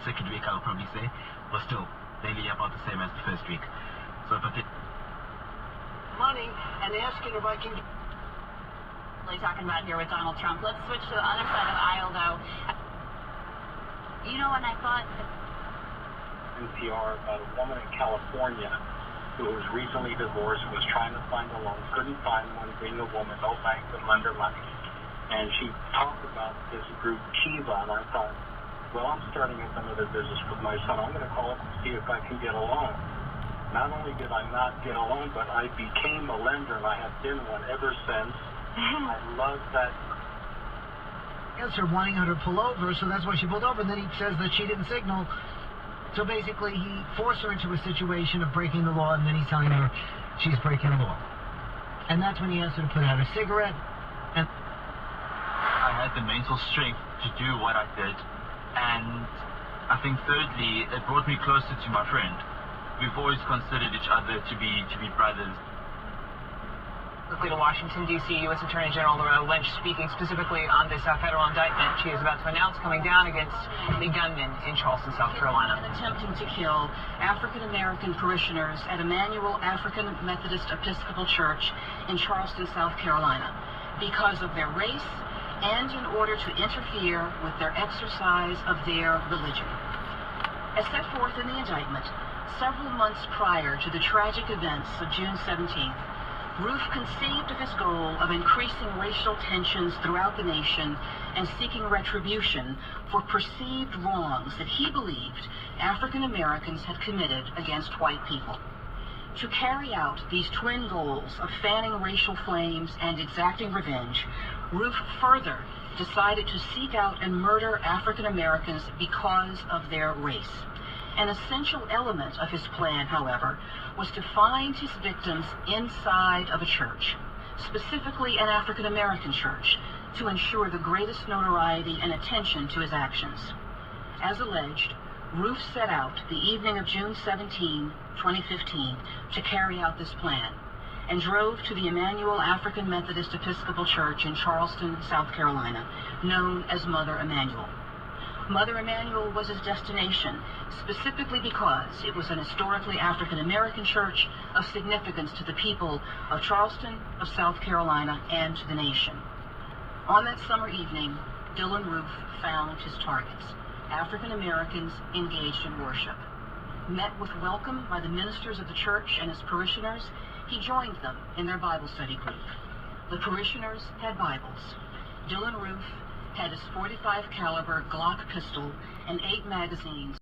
second week, I'll probably say, was still nearly about the same as the first week. So, but money and asking if I can. Really talking about here with Donald Trump. Let's switch to the other side of the aisle, though. You know, and I thought NPR about a woman in California who was recently divorced and was trying to find a loan, couldn't find one, being a woman, no bank would lend her money. And she talked about this group Kiva, and I thought, well, I'm starting up another business with my son. I'm going to call up and see if I can get a loan. Not only did I not get a loan, but I became a lender, and I have been one ever since. I love that. Answer wanting her to pull over, so that's why she pulled over. And then he says that she didn't signal. So basically, he forced her into a situation of breaking the law, and then he's telling her she's breaking the law. And that's when he asked her to put out a cigarette. And I had the mental strength to do what I did, and I think thirdly, it brought me closer to my friend. We've always considered each other to be brothers. Quickly to Washington, D.C., U.S. Attorney General Loretta Lynch speaking specifically on this federal indictment she is about to announce coming down against the gunman in Charleston, South Carolina. Attempting to kill African-American parishioners at Emmanuel African Methodist Episcopal Church in Charleston, South Carolina, because of their race and in order to interfere with their exercise of their religion. As set forth in the indictment, several months prior to the tragic events of June 17th, Roof conceived of his goal of increasing racial tensions throughout the nation and seeking retribution for perceived wrongs that he believed African Americans had committed against white people. To carry out these twin goals of fanning racial flames and exacting revenge, Roof further decided to seek out and murder African Americans because of their race. An essential element of his plan, however, was to find his victims inside of a church, specifically an African American church, to ensure the greatest notoriety and attention to his actions. As alleged, Roof set out the evening of June 17, 2015, to carry out this plan, and drove to the Emmanuel African Methodist Episcopal Church in Charleston, South Carolina, known as Mother Emanuel. Mother Emanuel was his destination, specifically because it was an historically African-American church of significance to the people of Charleston, of South Carolina, and to the nation. On that summer evening, Dylann Roof found his targets, African-Americans engaged in worship. Met with welcome by the ministers of the church and his parishioners, he joined them in their Bible study group. The parishioners had Bibles. Dylann Roof had his .45 caliber Glock pistol and 8 magazines